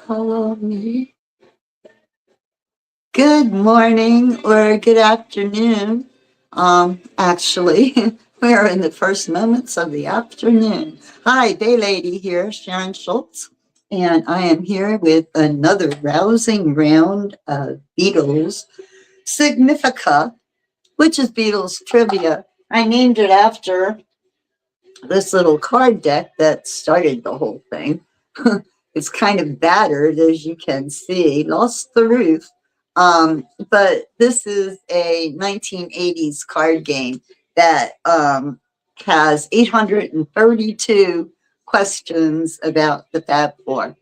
Follow me. Good morning or good afternoon. Actually, we are in the first moments of the afternoon. Hi, Day Lady here, Sharon Schultz, and I am here with another rousing round of Beatles Significa, which is Beatles trivia. I named it after this little card deck that started the whole thing. It's kind of battered, as you can see, lost the roof. But this is a 1980s card game that has 832 questions about the Fab Four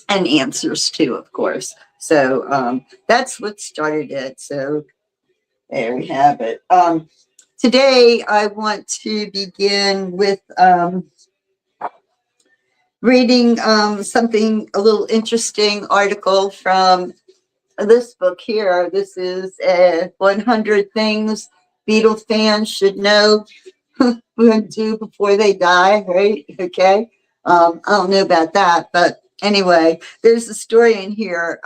and answers too, of course. So that's what started it. So there we have it. Today, I want to begin with reading something, a little interesting article from this book here. This is 100 Things Beatles fans should know and do before they die, right? Okay. I don't know about that, but anyway, there's a story in here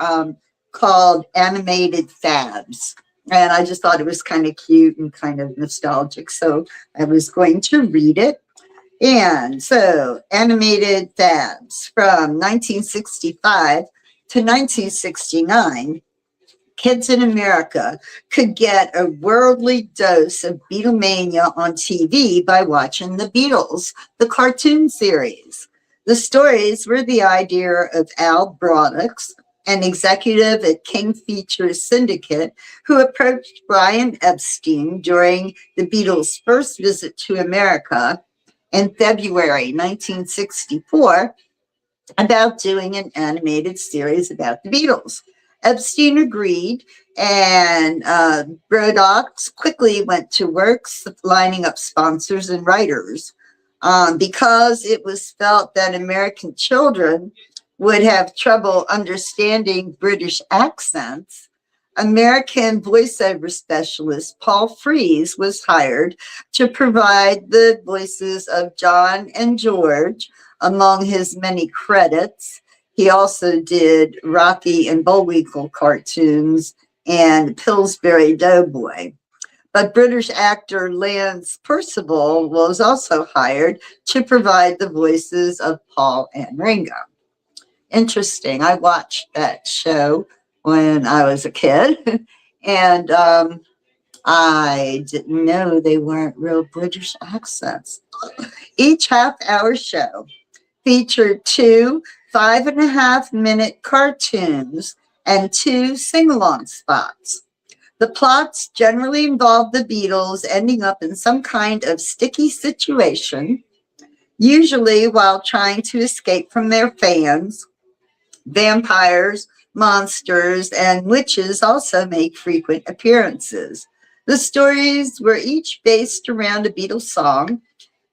called Animated Fabs. And I just thought it was kind of cute and kind of nostalgic. So I was going to read it. And so, Animated Fabs from 1965 to 1969, kids in America could get a worldly dose of Beatlemania on TV by watching the Beatles, the cartoon series. The stories were the idea of Al Broadux, an executive at King Features Syndicate, who approached Brian Epstein during the Beatles' first visit to America in February 1964 about doing an animated series about the Beatles. Epstein agreed, and Brodox quickly went to work lining up sponsors and writers. Because it was felt that American children would have trouble understanding British accents, American voiceover specialist Paul Frees was hired to provide the voices of John and George among his many credits. He also did Rocky and Bullwinkle cartoons and Pillsbury Doughboy. But British actor Lance Percival was also hired to provide the voices of Paul and Ringo. Interesting. I watched that show when I was a kid, and I didn't know they weren't real British accents. Each half-hour show featured two 5.5-minute cartoons and two sing-along spots. The plots generally involved the Beatles ending up in some kind of sticky situation, usually while trying to escape from their fans. Vampires, monsters, and witches also make frequent appearances. The stories were each based around a Beatles song,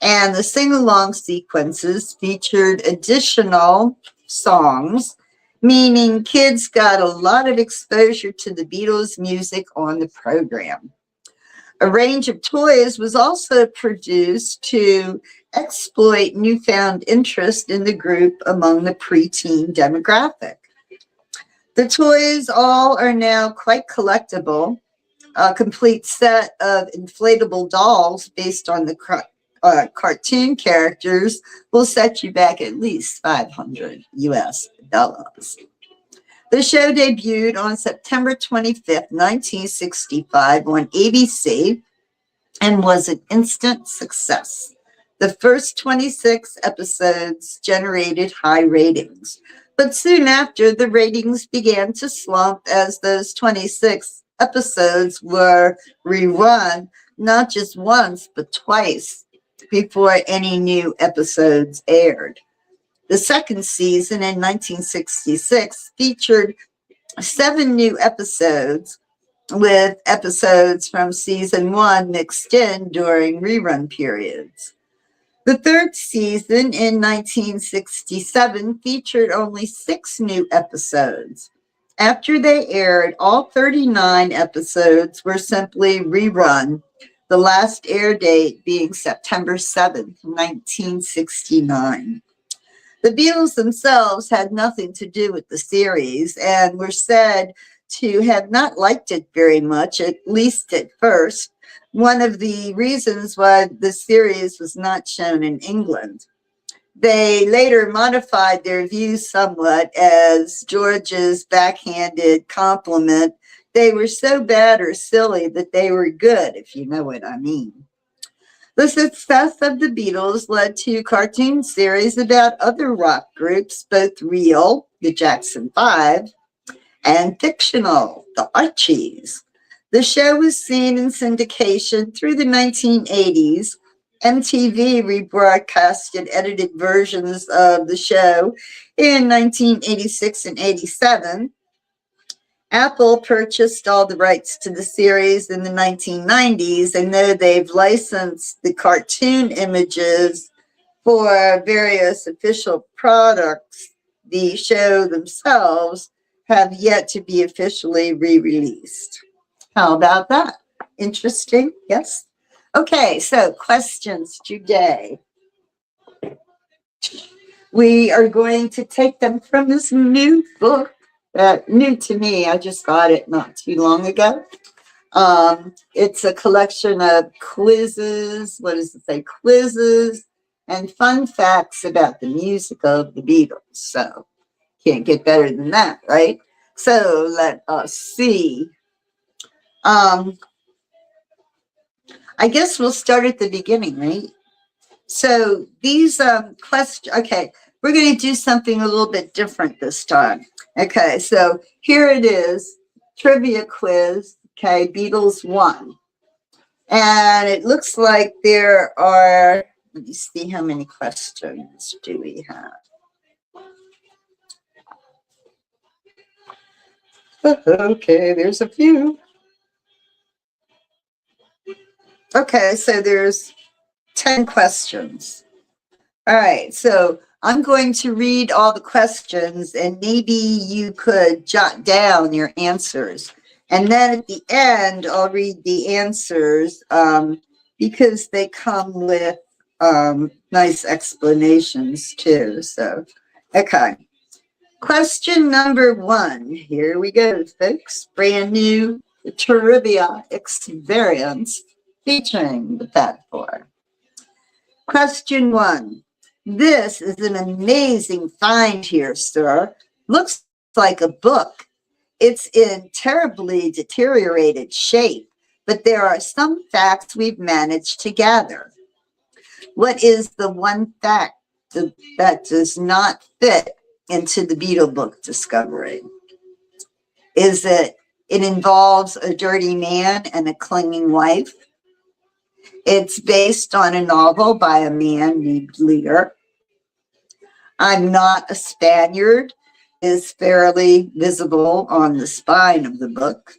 and the sing-along sequences featured additional songs, meaning kids got a lot of exposure to the Beatles' music on the program. A range of toys was also produced to exploit newfound interest in the group among the preteen demographic. The toys all are now quite collectible. A complete set of inflatable dolls based on the cartoon characters will set you back at least $500. The show debuted on September 25th, 1965 on ABC and was an instant success. The first 26 episodes generated high ratings, but soon after, the ratings began to slump as those 26 episodes were rerun not just once, but twice before any new episodes aired. The second season in 1966 featured 7 new episodes, with episodes from season 1 mixed in during rerun periods. The third season in 1967 featured only 6 new episodes. After they aired, all 39 episodes were simply rerun, the last air date being September 7th, 1969. The Beatles themselves had nothing to do with the series and were said to have not liked it very much, at least at first. One of the reasons why the series was not shown in England. They later modified their views somewhat as George's backhanded compliment. They were so bad or silly that they were good, if you know what I mean. The success of the Beatles led to cartoon series about other rock groups, both real, the Jackson Five, and fictional, the Archies. The show was seen in syndication through the 1980s. MTV rebroadcasted edited versions of the show in 1986 and 87. Apple purchased all the rights to the series in the 1990s, and though they've licensed the cartoon images for various official products, the show themselves have yet to be officially re-released. How about that? Interesting, yes? Okay, so questions today. We are going to take them from this new book, new to me. I just got it not too long ago. It's a collection of quizzes. What does it say? Quizzes and fun facts about the music of the Beatles. So can't get better than that, right? So let us see. I guess we'll start at the beginning, right? So these questions, okay, we're going to do something a little bit different this time. Okay, so here it is, trivia quiz, okay, Beatles 1. And it looks like there are, let me see how many questions do we have. Okay, there's a few. Okay, so there's 10 questions. All right, so I'm going to read all the questions and maybe you could jot down your answers. And then at the end, I'll read the answers because they come with nice explanations too. So, okay. Question number 1. Here we go, folks. Brand new trivia experience featuring the Fat Four. Question 1. This is an amazing find here, sir. Looks like a book. It's in terribly deteriorated shape, but there are some facts we've managed to gather. What is the one fact that does not fit into the Beatle book discovery? Is it involves a dirty man and a clinging wife? It's based on a novel by a man named Lear. I'm Not a Spaniard is fairly visible on the spine of the book.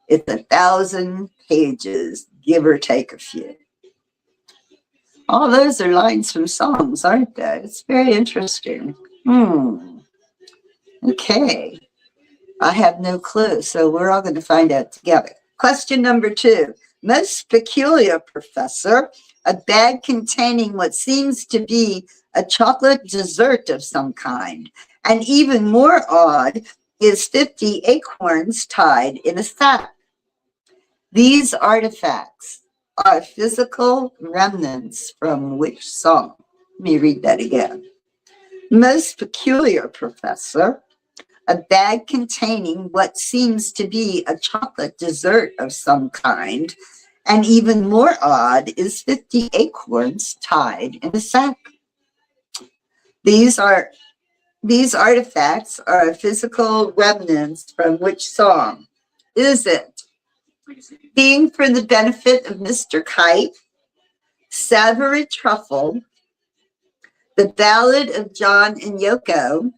It's 1,000 pages, give or take a few. All those are lines from songs, aren't they? It's very interesting. Okay. I have no clue, so we're all going to find out together. Question number 2. Most peculiar, Professor, a bag containing what seems to be a chocolate dessert of some kind. And even more odd is 50 acorns tied in a sack. These artifacts are physical remnants from which song? Let me read that again. Most peculiar, Professor, a bag containing what seems to be a chocolate dessert of some kind. And even more odd is 50 acorns tied in a sack. These artifacts are physical remnants from which song? Is it Being for the Benefit of Mr. Kite, Savory Truffle, The Ballad of John and Yoko,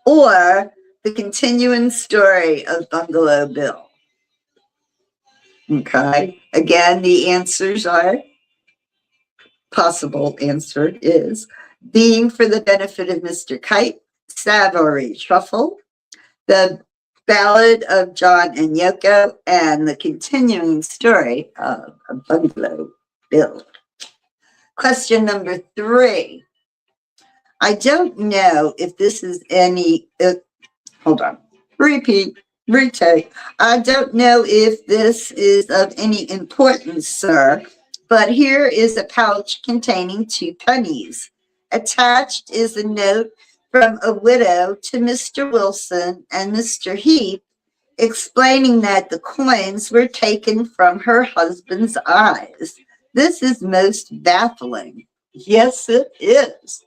or The Continuing Story of Bungalow Bill? Okay, again, the answers are, possible answer is Being for the Benefit of Mr. Kite, Savory Truffle, The Ballad of John and Yoko, and The Continuing Story of Bungalow Bill. Question number 3. I don't know if this is hold on. Repeat. Retake. I don't know if this is of any importance, sir, but here is a pouch containing 2 pennies. Attached is a note from a widow to Mr. Wilson and Mr. Heath, explaining that the coins were taken from her husband's eyes. This is most baffling. Yes, it is.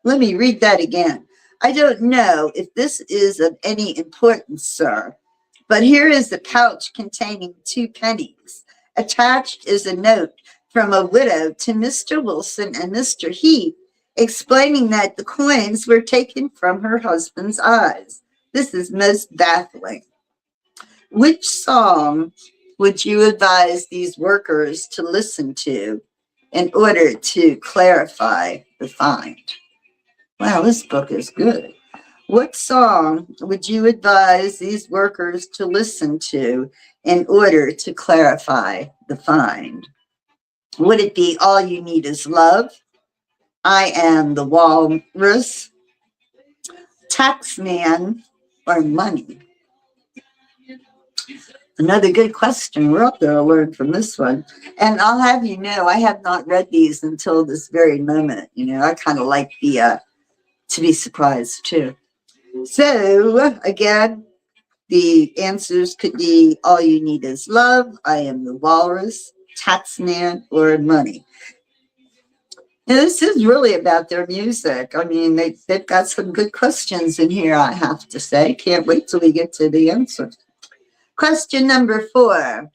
Let me read that again. I don't know if this is of any importance, sir, but here is a pouch containing 2 pennies. Attached is a note from a widow to Mr. Wilson and Mr. Heath, explaining that the coins were taken from her husband's eyes. This is most baffling. Which song would you advise these workers to listen to in order to clarify the find? Wow, this book is good. What song would you advise these workers to listen to in order to clarify the find? Would it be All You Need Is Love? I Am the Walrus? Taxman? Or Money? Another good question. We're all going to learn from this one. And I'll have you know, I have not read these until this very moment. You know, I kind of like the to be surprised too. So again, the answers could be All You Need Is Love, I Am the Walrus, Taxman, or Money. Now, this is really about their music. I mean, they've got some good questions in here, I have to say. Can't wait till we get to the answers. Question number 4.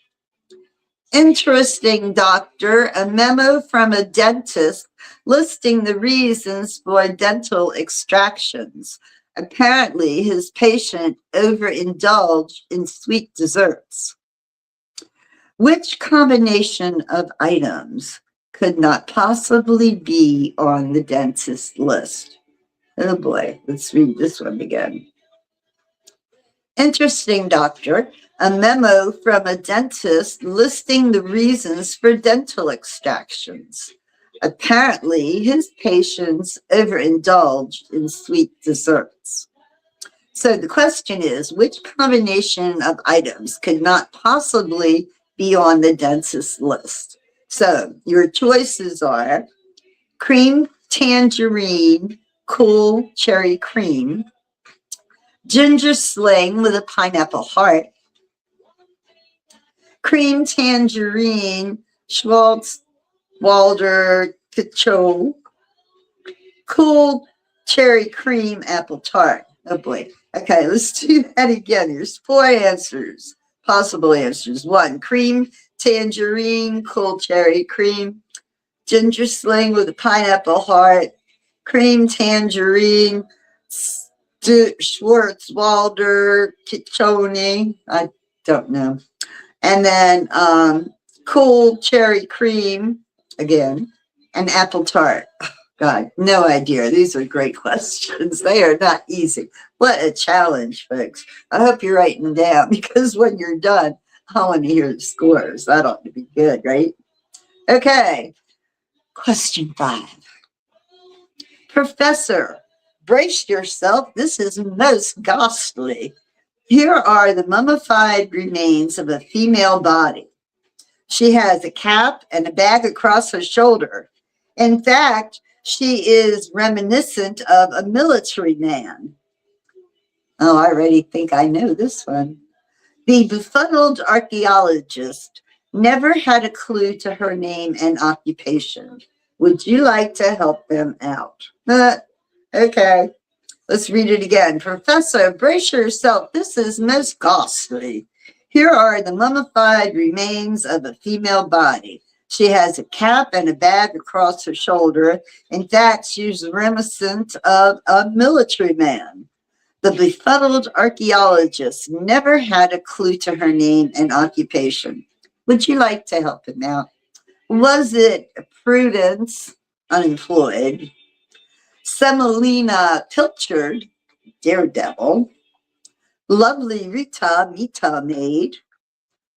Interesting, doctor. A memo from a dentist listing the reasons for dental extractions. Apparently, his patient overindulged in sweet desserts. Which combination of items could not possibly be on the dentist list? Oh boy, let's read this one again. Interesting, doctor. A memo from a dentist listing the reasons for dental extractions. Apparently, his patients overindulged in sweet desserts. So the question is, which combination of items could not possibly be on the dentist list? So your choices are cream tangerine, cool cherry cream, ginger sling with a pineapple heart, cream tangerine, Schwartz Walder Cacho, cool cherry cream apple tart. Oh boy. Okay, let's do that again. Here's 4 answers, possible answers. 1, cream tangerine, cool cherry cream, ginger sling with a pineapple heart, cream tangerine, Schwartzwalder Kiccione. I don't know. And then cool cherry cream again, and apple tart. Oh, God, no idea. These are great questions. They are not easy. What a challenge, folks. I hope you're writing them down because when you're done, I want to hear the scores. That ought to be good, right? Okay. Question 5. Professor, brace yourself. This is most ghastly. Here are the mummified remains of a female body. She has a cap and a bag across her shoulder. In fact, she is reminiscent of a military man. Oh, I already think I know this one. The befuddled archaeologist never had a clue to her name and occupation. Would you like to help them out? Okay, let's read it again. Professor, brace yourself. This is most ghastly. Here are the mummified remains of a female body. She has a cap and a bag across her shoulder. In fact, she's reminiscent of a military man. The befuddled archaeologist never had a clue to her name and occupation. Would you like to help him out? Was it Prudence, unemployed, Semolina Pilchard, daredevil, lovely Rita Mita maid,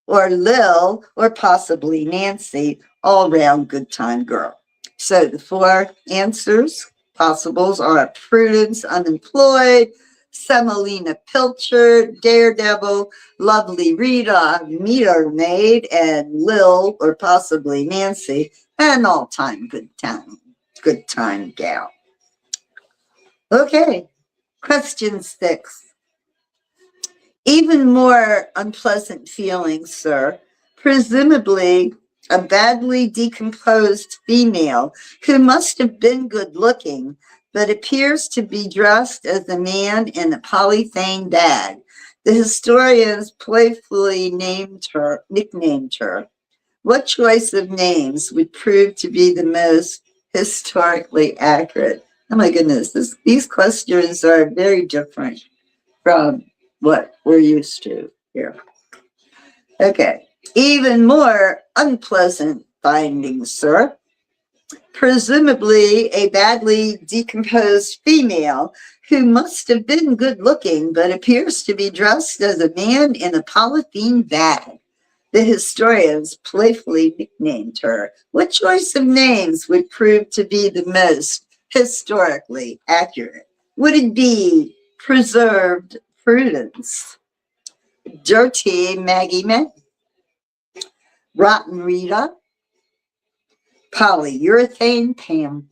or Lil, or possibly Nancy, all-round good time girl? So the 4 answers Possibles are Prudence Unemployed, Semolina Pilchard, Daredevil, Lovely Rita, Meter Maid, and Lil, or possibly Nancy, an all-time good time gal. Okay, question 6. Even more unpleasant feelings, sir. Presumably, a badly decomposed female who must have been good looking, but appears to be dressed as a man in a polythene bag. The historians playfully nicknamed her. What choice of names would prove to be the most historically accurate? Oh my goodness, these questions are very different from what we're used to here. Okay, even more unpleasant findings, sir. Presumably a badly decomposed female who must have been good looking but appears to be dressed as a man in a polythene bag. The historians playfully nicknamed her. What choice of names would prove to be the most historically accurate? Would it be Preserved Prudence, Dirty Maggie May, Rotten Rita, Polyurethane Pam?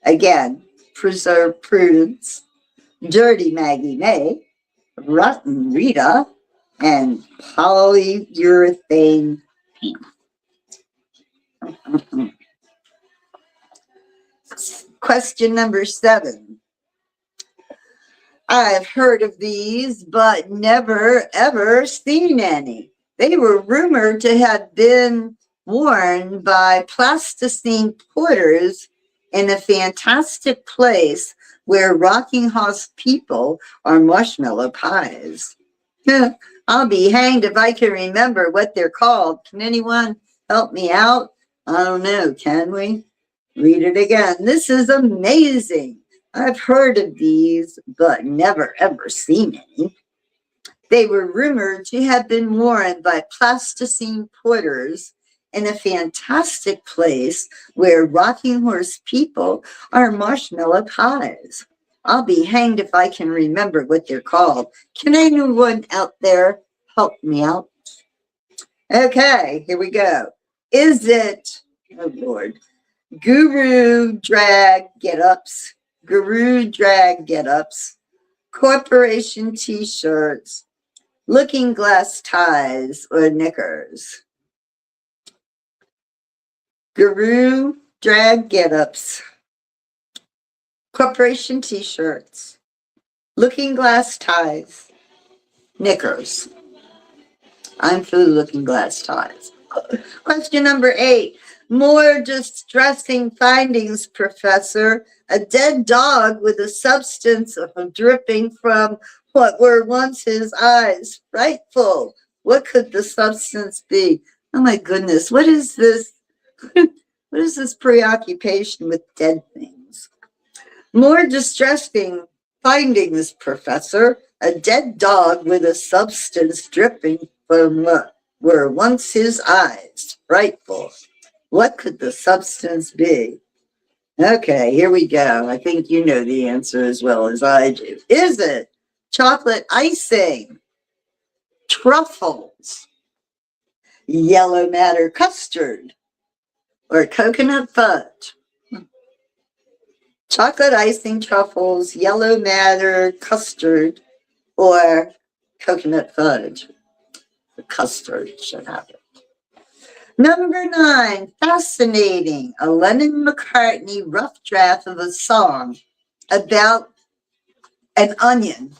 Again, Preserved Prudence, Dirty Maggie May, Rotten Rita, and Polyurethane Pam. Question number 7. I've heard of these, but never, ever seen any. They were rumored to have been worn by plasticine porters in a fantastic place where rocking horse people are marshmallow pies. I'll be hanged if I can remember what they're called. Can anyone help me out? I don't know, can we? Read it again. This is amazing. I've heard of these, but never ever seen any. They were rumored to have been worn by plasticine porters in a fantastic place where rocking horse people are marshmallow pies. I'll be hanged if I can remember what they're called. Can anyone out there help me out? Okay, here we go. Is it, oh Lord, Guru drag get-ups, corporation t-shirts, looking glass ties, or knickers? Guru drag get-ups, corporation t-shirts, looking glass ties, knickers. I'm for the looking glass ties. Question number 8. More distressing findings, Professor. A dead dog with a substance dripping from what were once his eyes. Frightful. What could the substance be? Oh my goodness. What is this? What is this preoccupation with dead things? More distressing findings, Professor. A dead dog with a substance dripping from what were once his eyes. Frightful. What could the substance be? Okay, here we go. I think you know the answer as well as I do. Is it chocolate icing, truffles, yellow matter custard, or coconut fudge? Chocolate icing, truffles, yellow matter custard, or coconut fudge? The custard should have it. Number 9, fascinating. A Lennon-McCartney rough draft of a song about an onion.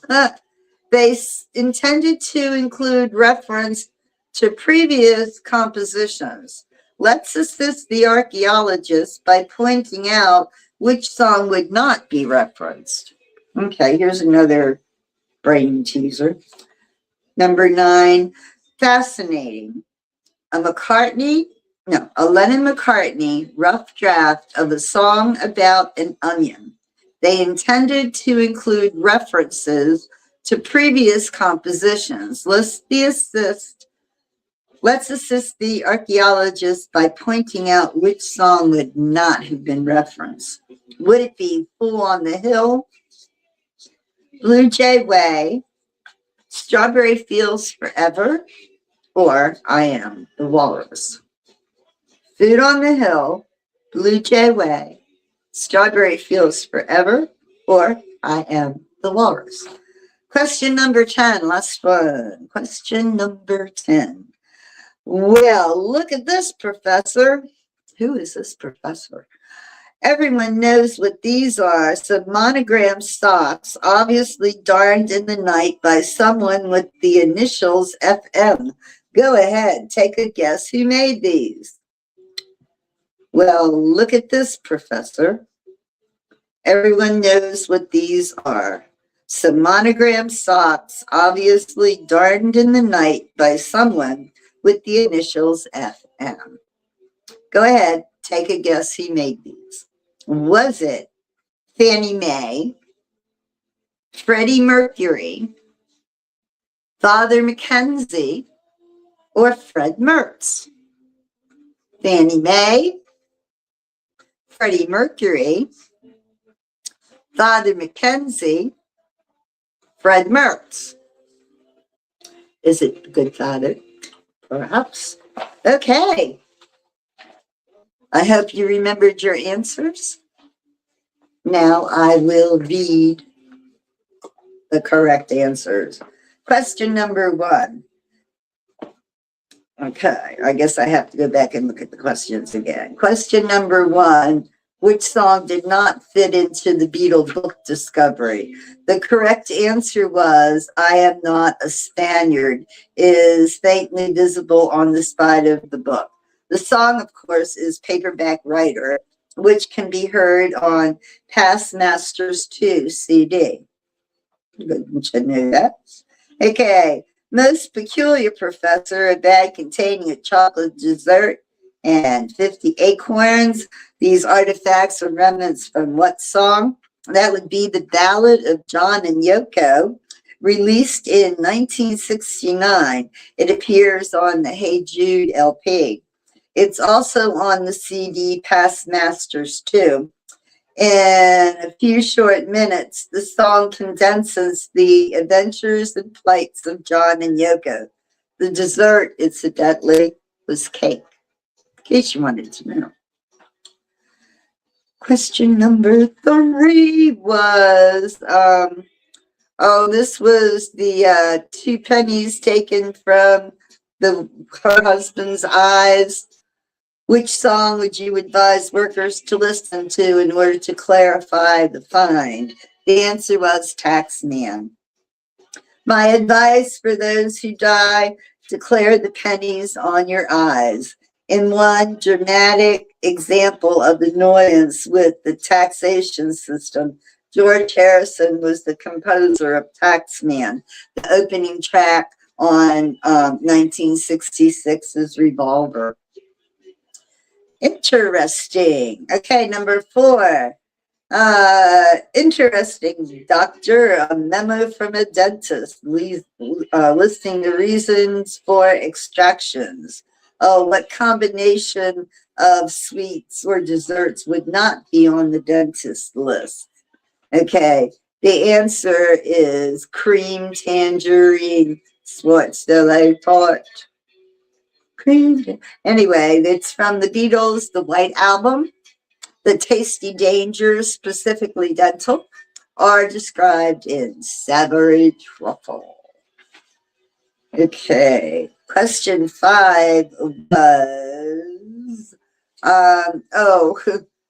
They intended to include reference to previous compositions. Let's assist the archaeologists by pointing out which song would not be referenced. Okay, here's another brain teaser. Number 9, fascinating. A Lennon-McCartney rough draft of a song about an onion. They intended to include references to previous compositions. Let's assist Let's assist the archaeologist by pointing out which song would not have been referenced. Would it be Fool on the Hill, Blue Jay Way, Strawberry Fields Forever, or I Am the Walrus? Food on the Hill, Blue Jay Way, Strawberry Fields Forever, or I Am the Walrus. Question number 10, last one. Question number 10. Well, look at this, Professor. Who is this professor? Everyone knows what these are. Some monogram socks, obviously darned in the night by someone with the initials FM. Go ahead, take a guess who made these. Well, look at this, Professor. Everyone knows what these are. Some monogram socks, obviously darned in the night by someone with the initials FM. Go ahead, take a guess who made these. Was it Fannie Mae, Freddie Mercury, Father Mackenzie, or Fred Mertz? Fannie Mae, Freddie Mercury, Father Mackenzie, Fred Mertz. Is it the good father? Perhaps. Okay. I hope you remembered your answers. Now I will read the correct answers. Question number 1. Okay, I guess I have to go back and look at the questions again. Question number 1. Which song did not fit into the Beatles book discovery? The correct answer was I Am Not a Spaniard, is faintly visible on the side of the book. The song, of course, is Paperback Writer, which can be heard on Past Masters 2 CD. You should know that. Okay. Most peculiar, Professor, a bag containing a chocolate dessert and 50 acorns. These artifacts are remnants from what song? That would be the Ballad of John and Yoko, released in 1969. It appears on the Hey Jude LP. It's also on the CD Past Masters 2. In a few short minutes, the song condenses the adventures and plights of John and Yoko. The dessert, incidentally, was cake, in case you wanted to know. Question number 3 was, this was the 2 pennies taken from her husband's eyes. Which song would you advise workers to listen to in order to clarify the find? The answer was Taxman. My advice for those who die, declare the pennies on your eyes. In one dramatic example of annoyance with the taxation system, George Harrison was the composer of Taxman, the opening track on 1966's Revolver. Interesting. Okay, number 4. Interesting, doctor. A memo from a dentist listing the reasons for extractions. Oh, what combination of sweets or desserts would not be on the dentist list? Okay, the answer is cream tangerine. What's the thought? Anyway, it's from the Beatles, the White Album. The tasty dangers, specifically dental, are described in Savory Truffle. Okay, question 5 was,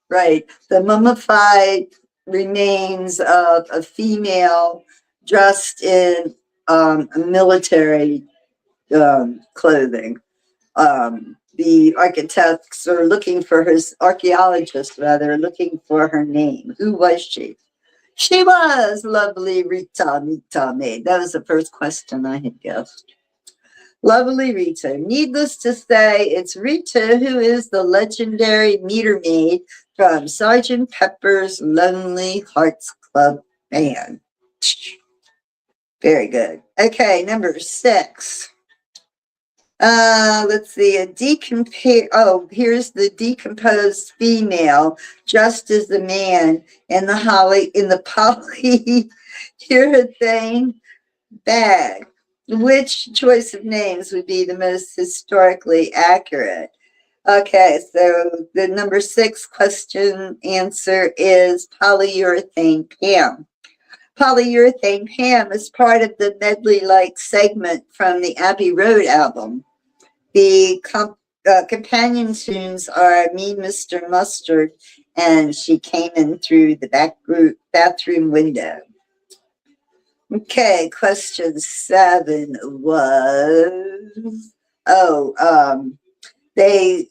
right, the mummified remains of a female dressed in military clothing. The architects are looking for archaeologists rather, looking for her name. Who was she? She was lovely Rita Mitame. That was the first question I had guessed. Lovely Rita. Needless to say, it's Rita who is the legendary meter maid from Sgt. Pepper's Lonely Hearts Club Band. Very good. Okay, number 6. Let's see. Here's the decomposed female dressed as the man in the polyurethane bag. Which choice of names would be the most historically accurate? Okay, so the number 6 question answer is polyurethane Pam. Polyurethane Pam is part of the medley-like segment from the Abbey Road album. The companion tunes are Me, Mr. Mustard, and She Came In Through the Bathroom Window. Okay, question 7 was, they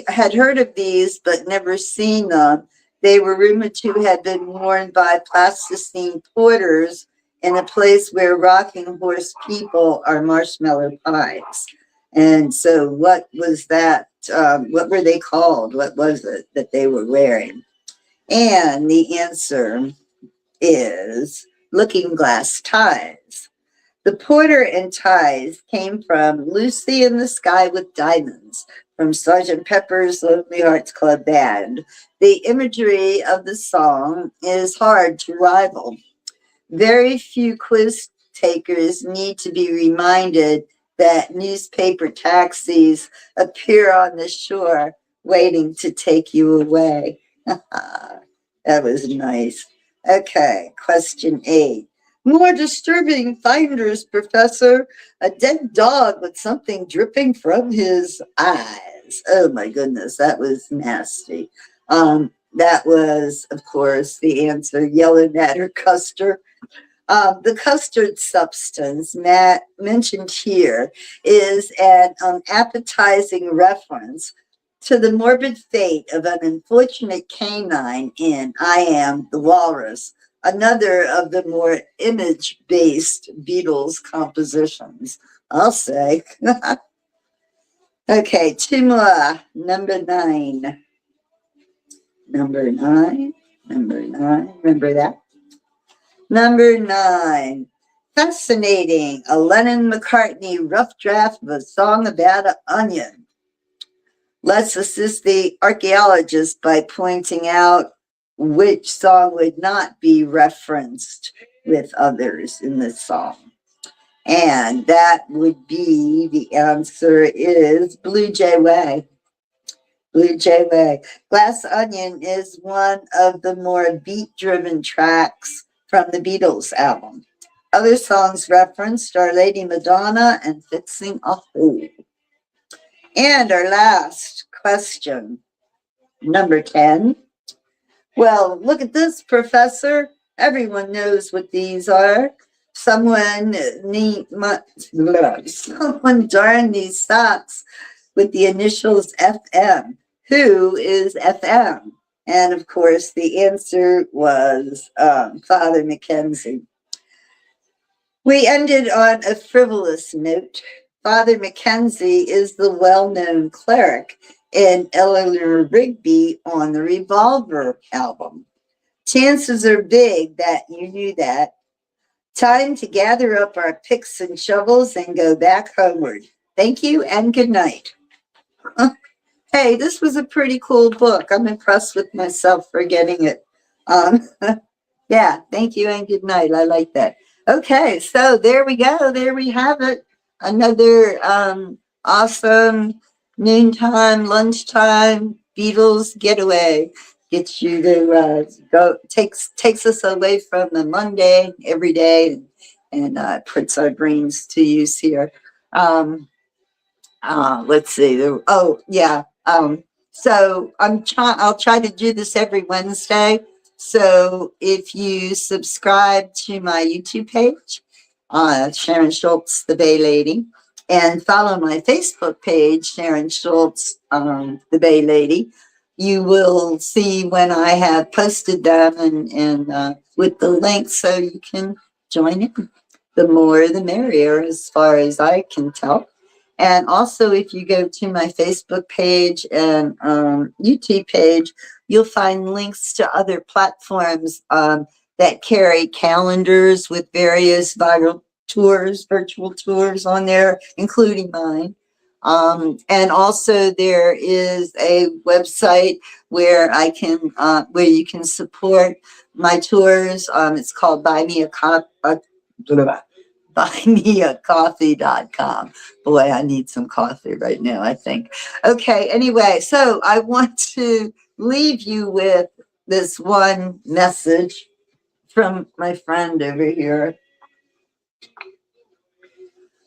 had heard of these but never seen them. They were rumored to have been worn by plasticine porters in a place where rocking horse people are marshmallow pies. And so what was that? What were they called? What was it that they were wearing? And the answer is looking glass ties. The porter and ties came from Lucy in the Sky with Diamonds from Sgt. Pepper's Lonely Hearts Club Band. The imagery of the song is hard to rival. Very few quiz takers need to be reminded that newspaper taxis appear on the shore waiting to take you away. That was nice. Okay, question 8. More disturbing finders, Professor. A dead dog with something dripping from his eyes. Oh my goodness, that was nasty. That was, of course, the answer, yellow natter custard. The custard substance Matt mentioned here is an appetizing reference to the morbid fate of an unfortunate canine in I Am the Walrus, another of the more image-based Beatles compositions, I'll say. Okay, 2 more. Number 9. Number 9. Remember that? Number 9. Fascinating. A Lennon-McCartney rough draft of a song about an onion. Let's assist the archaeologist by pointing out which song would not be referenced with others in this song. And that would be, the answer is Blue Jay Way. Blue Jay Way. Glass Onion is one of the more beat-driven tracks from the Beatles album. Other songs referenced are Lady Madonna and Fixing a Hole. And our last question, number 10. Well, look at this, Professor. Everyone knows what these are. Someone darned these socks with the initials FM. Who is FM? And of course, the answer was Father Mackenzie. We ended on a frivolous note. Father Mackenzie is the well-known cleric in Eleanor Rigby on the Revolver album. Chances are big that you knew that. Time to gather up our picks and shovels and go back homeward. Thank you and good night. Hey, this was a pretty cool book. I'm impressed with myself for getting it. Yeah, thank you and good night. I like that. Okay, so there we go. There we have it. Another awesome noontime, lunchtime Beatles getaway. Gets you to go, takes us away from the Monday every day and puts our brains to use here. Let's see. So I'll try to do this every Wednesday. So if you subscribe to my YouTube page, Sharon Schultz, the Bay Lady, and follow my Facebook page, Sharon Schultz, the Bay Lady, you will see when I have posted them and with the link so you can join in. The more the merrier, as far as I can tell. And also, if you go to my Facebook page and YouTube page, you'll find links to other platforms that carry calendars with various viral tours, virtual tours on there, including mine. And also there is a website where I can, where you can support my tours. It's called buymeacoffee.com. Boy, I need some coffee right now, I think. Okay, anyway, so I want to leave you with this one message from my friend over here.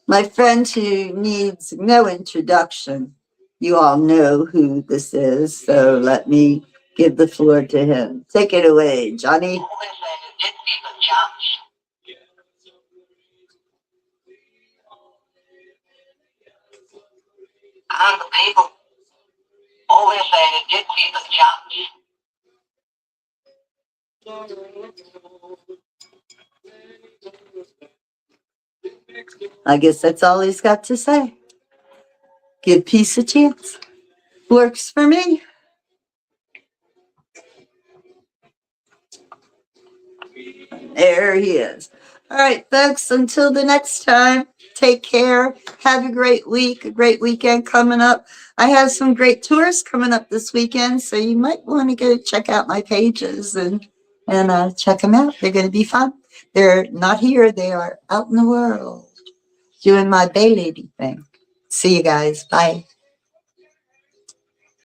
My friend who needs no introduction. You all know who this is, so let me give the floor to him. Take it away, Johnny. And the people always say it did keep a chance. I guess that's all he's got to say. Give peace a chance. Works for me. There he is. All right, folks, until the next time, take care. Have a great week, a great weekend coming up. I have some great tours coming up this weekend, so you might want to go check out my pages and check them out. They're going to be fun. They're not here. They are out in the world doing my Bay Lady thing. See you guys. Bye.